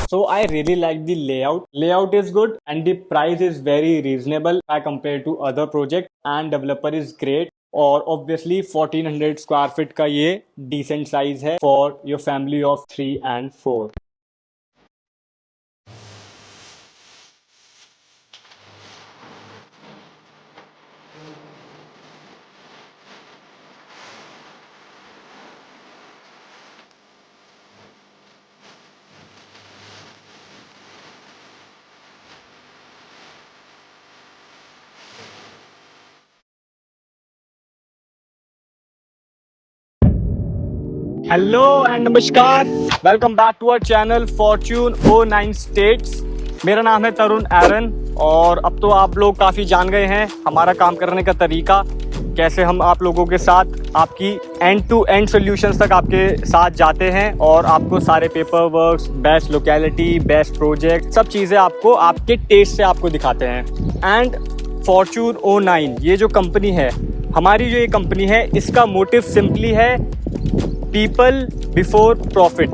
So I really like the layout. Layout is good and the price is very reasonable compared to other project and developer is great. और obviously 1400 square feet का ये decent size है for your family of 3 and 4. Hello and नमस्कार, welcome back to our channel fortune O9 estates. मेरा नाम है तरुण एरन और अब तो आप लोग काफ़ी जान गए हैं हमारा काम करने का तरीका, कैसे हम आप लोगों के साथ आपकी एंड टू एंड सॉल्यूशंस तक आपके साथ जाते हैं और आपको सारे paper work, best locality, best project, सब चीज़ें आपको आपके टेस्ट से आपको दिखाते हैं। एंड फॉर्च्यून O9 ये जो कंपनी है, हमारी जो ये कंपनी है, इसका मोटिव सिंपली है पीपल बिफोर प्रॉफिट।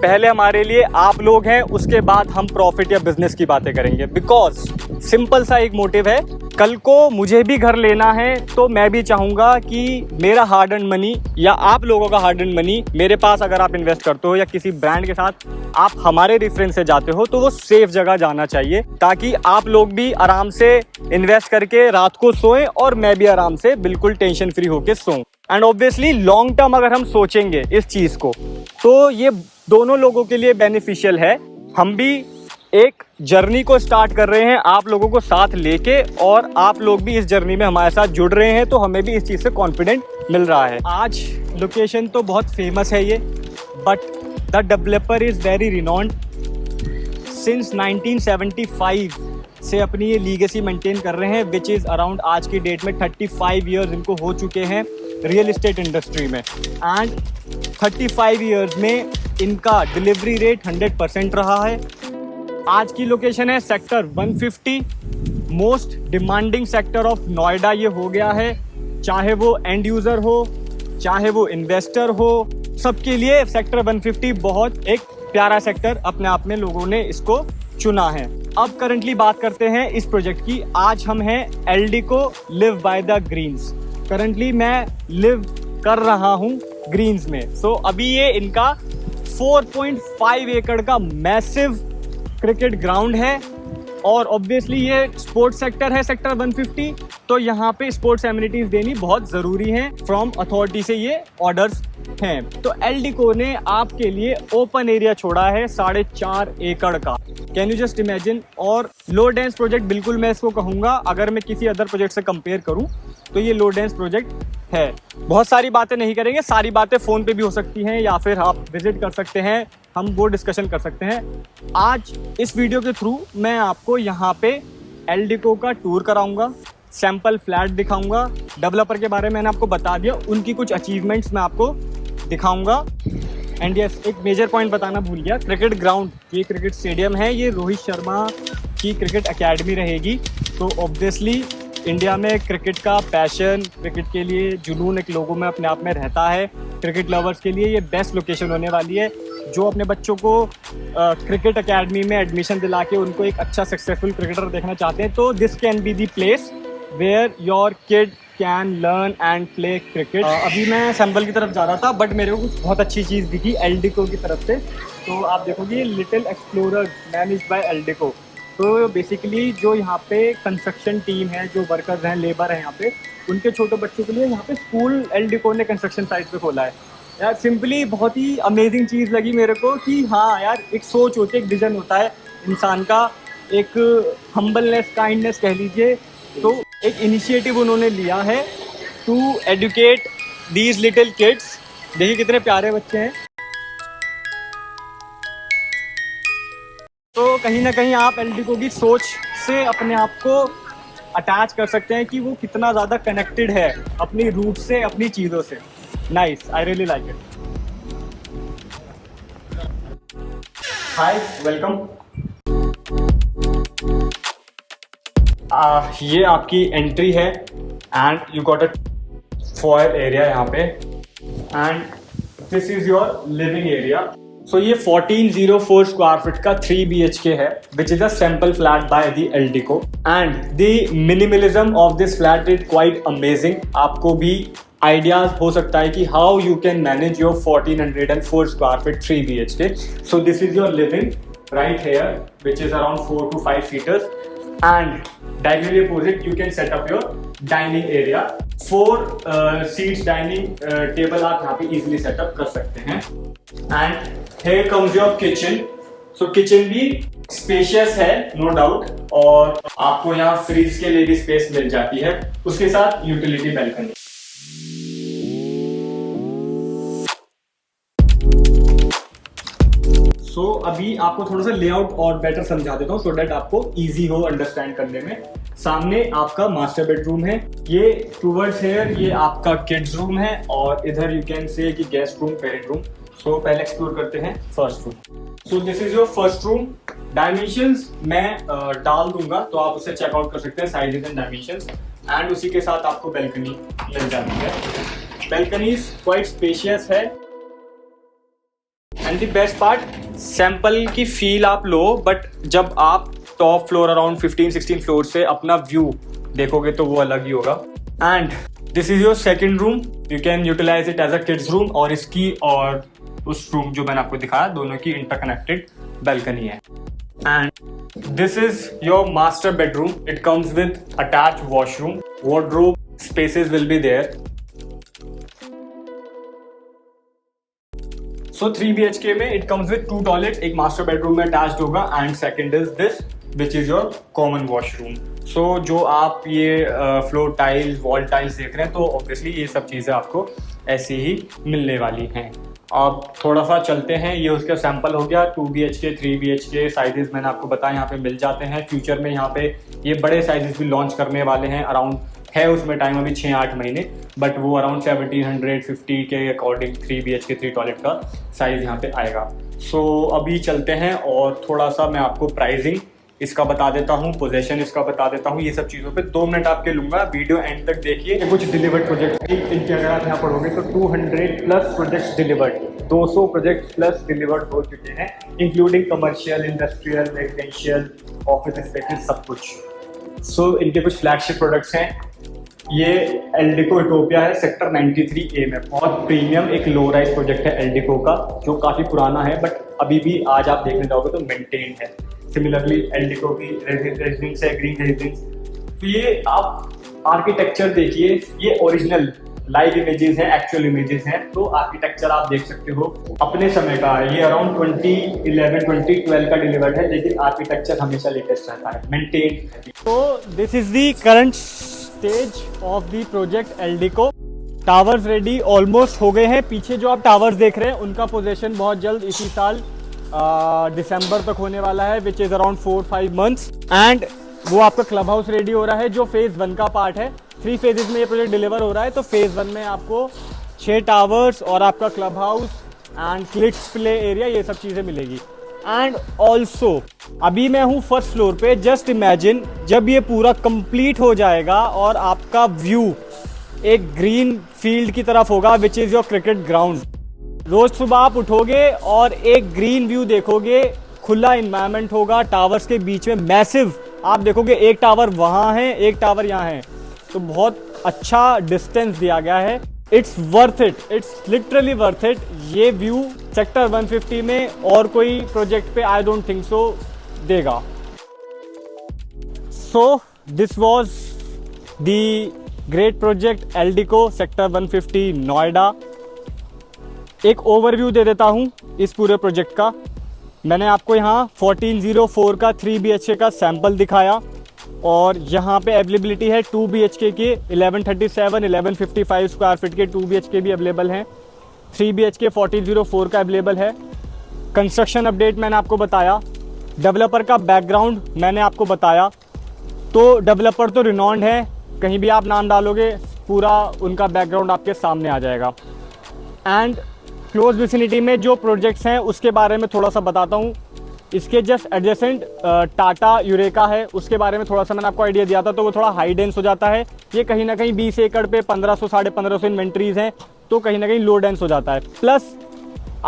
पहले हमारे लिए आप लोग हैं, उसके बाद हम प्रॉफिट या बिजनेस की बातें करेंगे। बिकॉज सिंपल सा एक मोटिव है, कल को मुझे भी घर लेना है तो मैं भी चाहूंगा कि मेरा हार्ड एंड मनी या आप लोगों का हार्ड एंड मनी मेरे पास अगर आप इन्वेस्ट करते हो या किसी ब्रांड के साथ आप हमारे रेफरेंस से जाते हो तो वो सेफ जगह जाना चाहिए, ताकि आप लोग भी आराम से इन्वेस्ट करके रात को सोएं और मैं भी आराम से बिल्कुल टेंशन फ्री होकर सोऊं। एंड ऑब्वियसली लॉन्ग टर्म अगर हम सोचेंगे इस चीज़ को तो ये दोनों लोगों के लिए बेनिफिशियल है। हम भी एक जर्नी को स्टार्ट कर रहे हैं आप लोगों को साथ लेके, और आप लोग भी इस जर्नी में हमारे साथ जुड़ रहे हैं, तो हमें भी इस चीज़ से कॉन्फिडेंट मिल रहा है। आज लोकेशन तो बहुत फेमस है ये, but the developer is very renowned. Since 1975 से अपनी ये लीगेसी मेंटेन कर रहे हैं, विच इज़ अराउंड आज की डेट में 35 ईयर्स इनको हो चुके हैं रियल इस्टेट इंडस्ट्री में। एंड 35 ईयर्स में इनका डिलीवरी रेट 100% रहा है। आज की लोकेशन है sector 150, most demanding sector of Noida ये हो गया है। चाहे वो एंड यूज़र हो, चाहे वो इन्वेस्टर हो, सबके लिए सेक्टर 150 बहुत एक प्यारा सेक्टर अपने आप में लोगों ने इसको चुना है। अब करंटली बात करते हैं इस प्रोजेक्ट की। आज हम हैं Eldeco live by the greens. Currently मैं लिव कर रहा हूँ ग्रीन्स में। सो अभी ये इनका 4.5 एकड़ का मैसिव क्रिकेट ग्राउंड है और ऑब्वियसली ये स्पोर्ट्स सेक्टर है सेक्टर 150, तो यहाँ पे स्पोर्ट्स एमिनिटीज देनी बहुत ज़रूरी है। फ्रॉम अथॉरिटी से ये ऑर्डर्स हैं। तो एल्डिको ने आपके लिए ओपन एरिया छोड़ा है 4.5 एकड़ का। Can you just imagine. और लो डेंस प्रोजेक्ट बिल्कुल मैं इसको कहूँगा, अगर मैं किसी अदर प्रोजेक्ट से कंपेयर करूँ तो ये लो डेंस प्रोजेक्ट है। बहुत सारी बातें नहीं करेंगे, सारी बातें फ़ोन पे भी हो सकती हैं या फिर आप विजिट कर सकते हैं, हम वो डिस्कशन कर सकते हैं। आज इस वीडियो के थ्रू मैं आपको यहाँ पे एल्डिको का टूर कराऊंगा, सैम्पल फ्लैट दिखाऊंगा, डेवलपर के बारे में मैंने आपको बता दिया, उनकी कुछ अचीवमेंट्स मैं आपको दिखाऊंगा। एंड यस, एक मेजर पॉइंट बताना भूल गया, क्रिकेट ग्राउंड, ये क्रिकेट स्टेडियम है, ये रोहित शर्मा की क्रिकेट एकेडमी रहेगी। तो ऑब्वियसली इंडिया में क्रिकेट का पैशन, क्रिकेट के लिए जुनून एक लोगों में अपने आप में रहता है। क्रिकेट लवर्स के लिए ये बेस्ट लोकेशन होने वाली है, जो अपने बच्चों को क्रिकेट एकेडमी में एडमिशन दिला के उनको एक अच्छा सक्सेसफुल क्रिकेटर देखना चाहते हैं। तो this can be the place where your kid can learn and play cricket. अभी मैं सैम्पल की तरफ जा रहा था, बट मेरे को कुछ बहुत अच्छी चीज़ दिखी एल्डिको की तरफ से। तो आप देखोगे little explorer managed by Eldeco. तो बेसिकली जो यहाँ पे कंस्ट्रक्शन टीम है, जो वर्कर्स हैं, लेबर हैं यहाँ पे, उनके छोटे बच्चों के लिए यहाँ पे स्कूल एल्डिको ने कंस्ट्रक्शन साइट पे खोला है। यार सिंपली बहुत ही अमेजिंग चीज़ लगी मेरे को कि हाँ यार, एक सोच होती है, एक विजन होता है इंसान का, एक हम्बलनेस, काइंडनेस कह लीजिए। तो एक इनिशिएटिव उन्होंने लिया है to educate these little kids. देखिए कितने प्यारे बच्चे हैं। तो कहीं ना कहीं आप एल्डिको की सोच से अपने आप को अटैच कर सकते हैं कि वो कितना ज़्यादा कनेक्टेड है अपनी रूट से, अपनी चीज़ों से। Nice, I really like it. Hi, welcome. ये आपकी एंट्री है and you got a foyer area यहाँ पे, and this is your living area. So ये 1404 स्क्वायर फीट का 3 BHK है, which is a sample flat by the Eldeco and the minimalism of this flat is quite amazing. आपको भी ideas हो सकता है कि how you can manage your 1404 square feet 3 BHK। So this is your living right here, which is around 4 to 5 meters, and diagonally opposite you can set up your dining area। 4 seats dining table आप यहाँ पे easily set up कर सकते हैं। and here comes your kitchen। so kitchen भी spacious है no doubt, और आपको यहाँ फ्रीज के लिए भी स्पेस मिल जाती है, उसके साथ यूटिलिटी बैल्कनी। तो अभी आपको थोड़ा सा लेआउट और बेटर समझा देता हूँ, सो दैट आपको इजी हो अंडरस्टैंड करने में। सामने आपका मास्टर बेडरूम है, ये टूवर्ड्स हेयर ये आपका किड्स रूम है, और इधर यू कैन से कि गेस्ट रूम, पेरेंट रूम। सो पहले एक्सप्लोर करते हैं first room. So this is your first room. Dimensions मैं डाल दूंगा, तो आप उसे चेकआउट कर सकते हैं, साइजेस एंड डायमेंशंस, एंड उसी के साथ आपको बैल्कनी मिल जाती है। बैल्कनी क्वाइट स्पेशियस है, and the best part, sample की फील आप लो, बट जब आप टॉप फ्लोर अराउंड 15-16 फ्लोर से अपना व्यू देखोगे तो वो अलग ही होगा। And this is your second room, you can utilize it as a kids room, और इसकी और उस रूम जो मैंने आपको दिखाया दोनों की इंटरकनेक्टेड बैल्कनी है। And this is your master bedroom, it comes with attach washroom, wardrobe spaces will be there. So 3 BHK में इट कम्स विद 2 टॉयलेट्स, एक मास्टर बेडरूम में अटैच्ड होगा, and second is this which is your common washroom. So जो आप ये floor tiles, wall tiles देख रहे हैं, तो ऑब्वियसली ये सब चीज़ें आपको ऐसी ही मिलने वाली हैं। अब थोड़ा सा चलते हैं, ये उसका सैंपल हो गया। 2 BHK 3 BHK साइजेस मैंने आपको बताया यहाँ पे मिल जाते हैं। फ्यूचर में यहाँ पे ये बड़े साइजेस भी लॉन्च करने वाले हैं, अराउंड है उसमें टाइम अभी 6-8 महीने, बट वो अराउंड 1750 के अकॉर्डिंग 3 BHK 3 टॉयलेट का साइज़ यहाँ पे आएगा। सो अभी चलते हैं और थोड़ा सा मैं आपको प्राइसिंग इसका बता देता हूँ, पोजेशन इसका बता देता हूँ, ये सब चीज़ों पे 2 मिनट आपके लूँगा, वीडियो एंड तक देखिए। कुछ डिलीवर्ड प्रोजेक्ट्स भी इनके अगर आप यहाँ पढ़ोगे तो 200 plus projects delivered, 200 projects plus delivered हो चुके हैं, including commercial, industrial, residential, office spaces, सब कुछ। सो इनके कुछ फ्लैगशिप प्रोडक्ट्स हैं। ये एल्डिको इटोपिया है, सेक्टर 93A में, बहुत प्रीमियम एक लो राइज प्रोजेक्ट है एल्डिको का, जो काफ़ी पुराना है, बट अभी भी आज आप देखने जाओगे तो मेंटेन है। सिमिलरली एल्डिको की रेजिडेंस है, ग्रीन रेजिडेंस। तो ये आप आर्किटेक्चर देखिए, ये ओरिजिनल लाइव इमेजेस हैं, एक्चुअल इमेजेस हैं, तो आर्किटेक्चर आप देख सकते हो अपने समय का है। ये अराउंड 2011-2012 का डिलीवर्ड है, लेकिन आर्किटेक्चर हमेशा लेटेस्ट रहता है, मेंटेन। तो this is the current stage of the project Eldeco. Towers ready almost हो गए हैं। पीछे जो आप टावर्स देख रहे हैं उनका पोजीशन बहुत जल्द इसी साल दिसंबर तक होने वाला है, which is around 4-5 months. And वो आपका क्लब हाउस रेडी हो रहा है, जो फेज 1 का पार्ट है। 3 फेजेस में ये प्रोजेक्ट डिलीवर हो रहा है, तो फेज 1 में आपको 6 टावर्स और आपका club house and kids play area, ये सब चीज़ें मिलेगी। एंड ऑल्सो अभी मैं हूँ फर्स्ट फ्लोर पे। जस्ट इमेजिन जब ये पूरा कंप्लीट हो जाएगा और आपका व्यू एक ग्रीन फील्ड की तरफ होगा, which is your cricket ground. रोज सुबह आप उठोगे और एक ग्रीन व्यू देखोगे, खुला इन्वायरमेंट होगा, टावर्स के बीच में मैसिव आप देखोगे, एक टावर वहाँ है, एक टावर यहाँ है, तो बहुत अच्छा डिस्टेंस दिया गया है। It's worth it, it's literally worth it. ये व्यू सेक्टर 150 में और कोई प्रोजेक्ट पे आई डोंट थिंक सो देगा। So this was the great project Eldeco sector 150 Noida. एक ओवरव्यू दे देता हूँ इस पूरे प्रोजेक्ट का। मैंने आपको यहाँ 1404 का 3 BHK का सैंपल दिखाया, और यहाँ पे अवेलेबिलिटी है 2 BHK के 1137, 1155 स्क्वायर फीट के 2 BHK भी अवेलेबल हैं। 3 BHK 1404 का अवेलेबल है। कंस्ट्रक्शन अपडेट मैंने आपको बताया, डेवलपर का बैकग्राउंड मैंने आपको बताया। तो डेवलपर तो रिनॉन्ड है, कहीं भी आप नाम डालोगे पूरा उनका बैकग्राउंड आपके सामने आ जाएगा। एंड क्लोज विसिनिटी में जो प्रोजेक्ट्स हैं उसके बारे में थोड़ा सा बताता हूँ। इसके जस्ट एडजेसेंट टाटा यूरेका है, उसके बारे में थोड़ा सा मैंने आपको आइडिया दिया था, तो वो थोड़ा हाई डेंस हो जाता है। ये कहीं ना कहीं 20 एकड़ पे 1500 1550 इन्वेंट्रीज हैं, तो कहीं ना कहीं लो डेंस हो जाता है। प्लस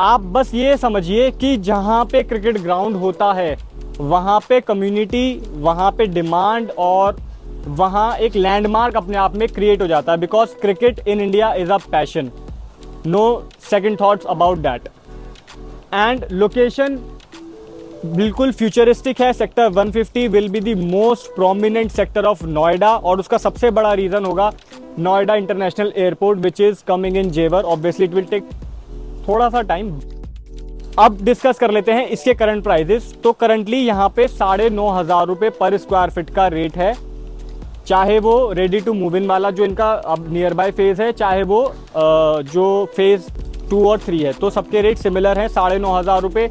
आप बस ये समझिए कि जहाँ पे क्रिकेट ग्राउंड होता है वहाँ पे कम्युनिटी, वहाँ पे डिमांड और वहाँ एक लैंडमार्क अपने आप में क्रिएट हो जाता है, because cricket in India is a passion, no second thoughts about that. And location बिल्कुल फ्यूचरिस्टिक है। Sector 150 will be the most prominent sector of Noida, और उसका सबसे बड़ा रीजन होगा Noida international airport which is coming in Jewar. Obviously it will take थोड़ा सा time. अब डिस्कस कर लेते हैं इसके करंट प्राइजेस। तो करंटली यहाँ पे 9,500 रुपये पर स्क्वायर फीट का रेट है, चाहे वो रेडी टू मूव इन वाला जो इनका अब नियर बाय फेज है, चाहे वो जो फेज 2 और 3 है, तो सबके रेट सिमिलर हैं 9,500 रुपये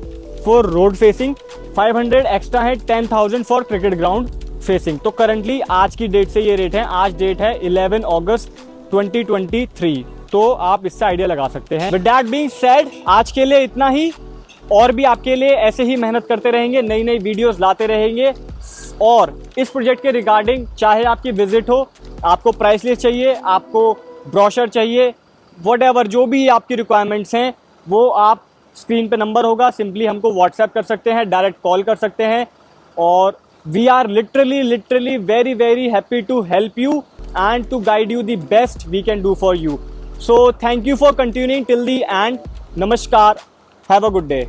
फॉर रोड फेसिंग, 500 एक्स्ट्रा है 10,000 फॉर क्रिकेट ग्राउंड फेसिंग। तो करंटली आज की डेट से ये रेट है। आज डेट है 11 अगस्त 2023, तो आप इससे आइडिया लगा सकते हैं। विद दैट बीइंग सेड, आज के लिए इतना ही, और भी आपके लिए ऐसे ही मेहनत करते रहेंगे, नई नई वीडियोस लाते रहेंगे। और इस प्रोजेक्ट के रिगार्डिंग चाहे आपकी विजिट हो, आपको प्राइस लिस्ट चाहिए, आपको ब्रोशर चाहिए, व्हाटएवर जो भी आपकी रिक्वायरमेंट्स हैं, वो आप स्क्रीन पे नंबर होगा, सिंपली हमको व्हाट्सएप कर सकते हैं, डायरेक्ट कॉल कर सकते हैं। और we are literally very very happy to help you and to guide you the best we can do for you. So thank you for continuing till the end. Namaskar. Have a good day.